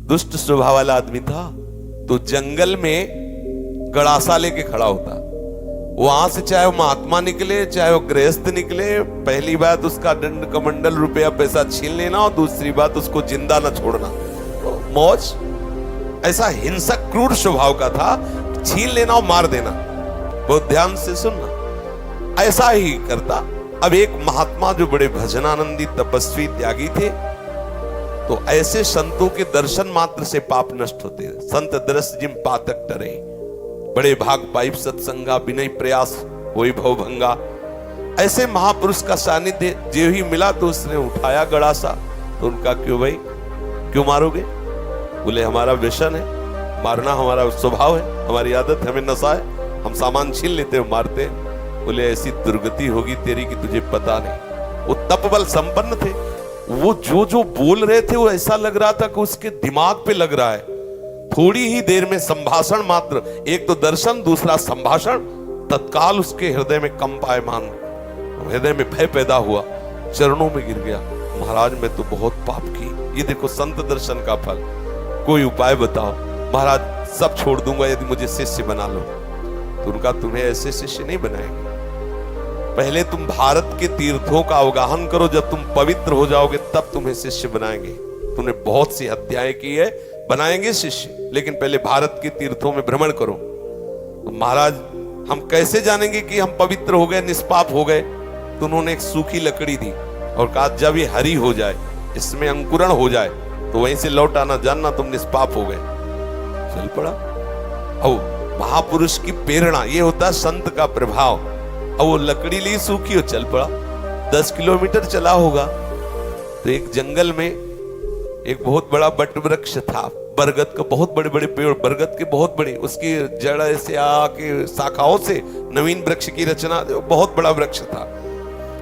दुष्ट स्वभाव वाला आदमी था, तो जंगल में गड़ासा लेके खड़ा होता। वहां से चाहे वो महात्मा निकले चाहे वो गृहस्थ निकले, पहली बात उसका दंड कमंडल रुपया पैसा छीन लेना, और दूसरी बात उसको जिंदा न छोड़ना। तो मौज, ऐसा हिंसक क्रूर स्वभाव का था, छीन लेना और मार देना। बहुत ध्यान से सुनना, ऐसा ही करता। अब एक महात्मा जो बड़े भजनानंदी तपस्वी त्यागी थे, तो ऐसे संतों के दर्शन मात्र से पाप नष्ट होते। संत दरस जिम पातक टरे, बड़े भाग पाइप सत्संगा, विनय प्रयास होई भव भंगा। ऐसे महापुरुष का सानिध्य जो ही मिला तो उसने उठाया गड़ासा। तो उनका क्यों भाई, क्यों मारोगे? बोले हमारा व्यसन है, मारना हमारा स्वभाव है, हमारी आदत, हमें नशा है, हम सामान छीन लेते हैं मारते हैं। बोले ऐसी दुर्गति होगी तेरी कि तुझे पता नहीं। वो तपबल संपन्न थे, वो जो बोल रहे थे वो ऐसा लग रहा था कि उसके दिमाग पे लग रहा है। थोड़ी ही देर में संभाषण मात्र, एक तो दर्शन दूसरा संभाषण, तत्काल उसके हृदय में कंपायमान, हृदय में भय पैदा हुआ, चरणों में गिर गया। महाराज मैं तो बहुत पाप की, ये देखो संत दर्शन का फल, कोई उपाय बताओ। महाराज सब छोड़ दूंगा यदि मुझे शिष्य बना लो। तो उनका तुम्हें ऐसे शिष्य नहीं बनाएंगे, पहले तुम भारत के तीर्थों का अवगाहन करो, जब तुम पवित्र हो जाओगे तब तुम्हें शिष्य बनाएंगे। तुमने बहुत सी हत्याएं की है, बनाएंगे शिष्य, लेकिन पहले भारत के तीर्थों में भ्रमण करो। तो महाराज हम कैसे जानेंगे कि हम पवित्र हो गए, निष्पाप हो गए? तो उन्होंने एक सूखी लकड़ी दी और कहा जब ये हरी हो जाए, इसमें अंकुरण हो जाए, तो वहीं से लौट आना, जानना तुम निष्पाप हो गए। चल पड़ा। अब महापुरुष की प्रेरणा, ये होता है संत का प्रभाव। अब वो लकड़ी ली सूखी और चल पड़ा। 10 किलोमीटर चला होगा तो एक जंगल में एक बहुत बड़ा बट वृक्ष था, बरगद का, बहुत बड़े बड़े पेड़, बरगद के बहुत बड़े, उसकी जड़ से आके शाखाओं से नवीन वृक्ष की रचना, बहुत बड़ा वृक्ष था।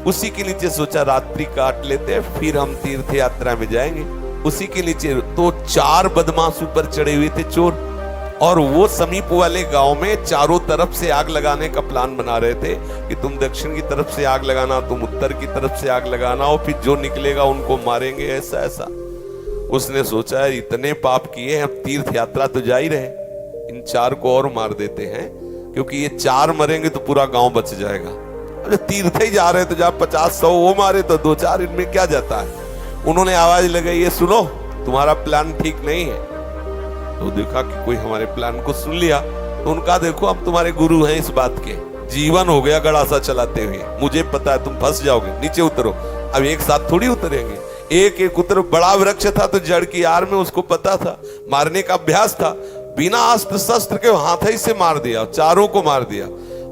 उसी के नीचे सोचा रात्रि काट लेते हैं, फिर हम तीर्थ यात्रा में जाएंगे। उसी के नीचे तो 4 बदमाश ऊपर चढ़े हुए थे, चोर, और वो समीप वाले गांव में चारों तरफ से आग लगाने का प्लान बना रहे थे कि तुम दक्षिण की तरफ से आग लगाना, तुम उत्तर की तरफ से आग लगाना, और फिर जो निकलेगा उनको मारेंगे, ऐसा ऐसा। उसने सोचा इतने पाप किए, अब तीर्थ यात्रा तो जा ही रहे, इन 4 को और मार देते हैं, क्योंकि ये 4 मरेंगे तो पूरा गांव बच जाएगा। अब तीर्थ ही जा रहे तो जब 50-100 वो मारे तो 2-4 इनमें क्या जाता है। उन्होंने आवाज लगाई, ये सुनो तुम्हारा प्लान ठीक नहीं है। तो देखा कि कोई हमारे प्लान को सुन लिया, तो उनका देखो हम तुम्हारे गुरु हैं इस बात के, जीवन हो गया गड़ासा चलाते हुए, मुझे पता है तुम फंस जाओगे, नीचे उतरो। अब एक साथ थोड़ी उतरेंगे, एक एक उतर। बड़ा वृक्ष था तो जड़ की आड़ में, उसको पता था, मारने का अभ्यास था, बिना अस्त्र शस्त्र के हाथ ही से मार दिया, 4 को मार दिया।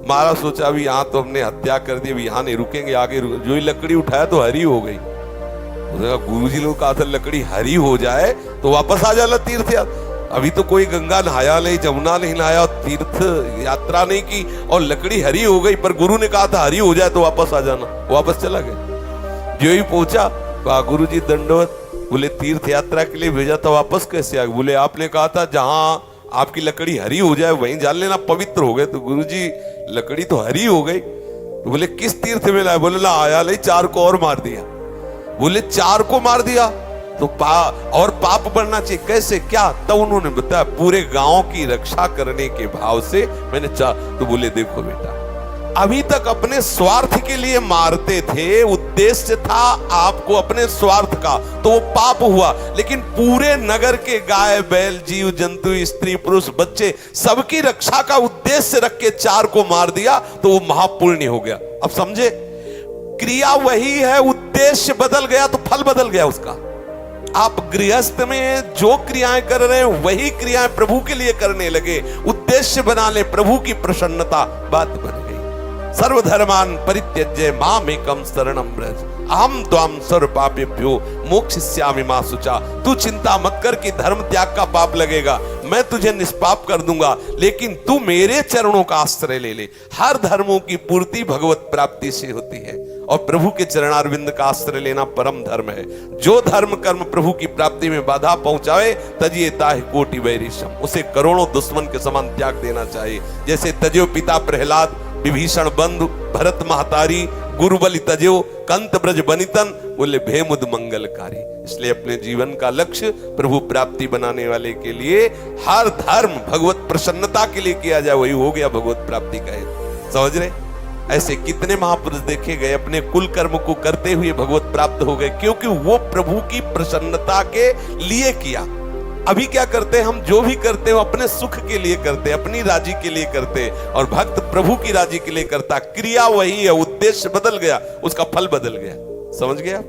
मारा, सोचा अभी यहाँ तो हमने हत्या कर दी, अभी यहाँ नहीं रुकेंगे, आगे जो ही लकड़ी उठाया तो हरी हो गई। गुरुजी लोग कहा था लकड़ी हरी हो जाए तो वापस आ जाना तीर्थ यात्रा। अभी तो कोई गंगा नहाया नहीं, जमुना नहीं नहाया, तीर्थ यात्रा नहीं की, और लकड़ी हरी हो गई, पर गुरु ने कहा था हरी हो जाए तो वापस आ जाना। वापस चला गया। जो ही पहुंचा, कहा गुरु जी दंडवत। बोले तीर्थ यात्रा के लिए भेजा था, वापस कैसे आ गए? बोले आपने कहा था जहां आपकी लकड़ी हरी हो जाए वहीं जान लेना, पवित्र हो गए। तो गुरु जी लकड़ी तो हरी हो गई। तो बोले किस तीर्थ में लाए? बोले ला आया नहीं, 4 को और मार दिया। बोले 4 को मार दिया तो और पाप बढ़ना चाहिए, कैसे क्या? तब उन्होंने बताया पूरे गांव की रक्षा करने के भाव से मैंने तो बोले देखो बेटा, अभी तक अपने स्वार्थ के लिए मारते थे, उद्देश्य था आपको अपने स्वार्थ का, तो वो पाप हुआ। लेकिन पूरे नगर के गाय बैल जीव जंतु स्त्री पुरुष बच्चे सबकी रक्षा का उद्देश्य रख के 4 को मार दिया, तो वो महापुण्य हो गया। अब समझे, क्रिया वही है, उद्देश्य बदल गया तो फल बदल गया उसका। आप गृहस्थ में जो क्रियाएं कर रहे हैं वही क्रियाएं प्रभु के लिए करने लगे, उद्देश्य बना ले प्रभु की प्रसन्नता, बात बन गई। सर्वधर्मान परित्यज्य मामेकं शरणं व्रज अहम त्वां सर्व पापेभ्यो मोक्षयिष्यामि मा शुचा। तू चिंता मत कर कि धर्म त्याग का पाप लगेगा, मैं तुझे निष्पाप कर दूंगा, लेकिन तू मेरे चरणों का आश्रय ले ले। हर धर्मों की पूर्ति भगवत प्राप्ति से होती है, और प्रभु के चरणारविंद का आश्रय लेना परम धर्म है। जो धर्म कर्म प्रभु की प्राप्ति में बाधा पहुंचावे तजिए ताहि कोटि वैरिशम, उसे करोड़ों दुश्मन के समान त्याग देना चाहिए। जैसे तजो पिता प्रहलाद, विभीषण बंधु, भरत महतारी, गुरुबलि तजो, कंत ब्रज बनितन, बोले भेमुद मंगलकारी। इसलिए अपने जीवन का लक्ष्य प्रभु प्राप्ति बनाने वाले के लिए हर धर्म भगवत प्रसन्नता के लिए किया जाए, वही हो गया भगवत प्राप्ति का हेतु। समझ रहे? ऐसे कितने महापुरुष देखे गए अपने कुल कर्म को करते हुए भगवत प्राप्त हो गए, क्योंकि वो प्रभु की प्रसन्नता के लिए किया। अभी क्या करते हैं हम? जो भी करते हैं अपने सुख के लिए करते हैं, अपनी राजी के लिए करते हैं, और भक्त प्रभु की राजी के लिए करता। क्रिया वही है, उद्देश्य बदल गया, उसका फल बदल गया। समझ गया?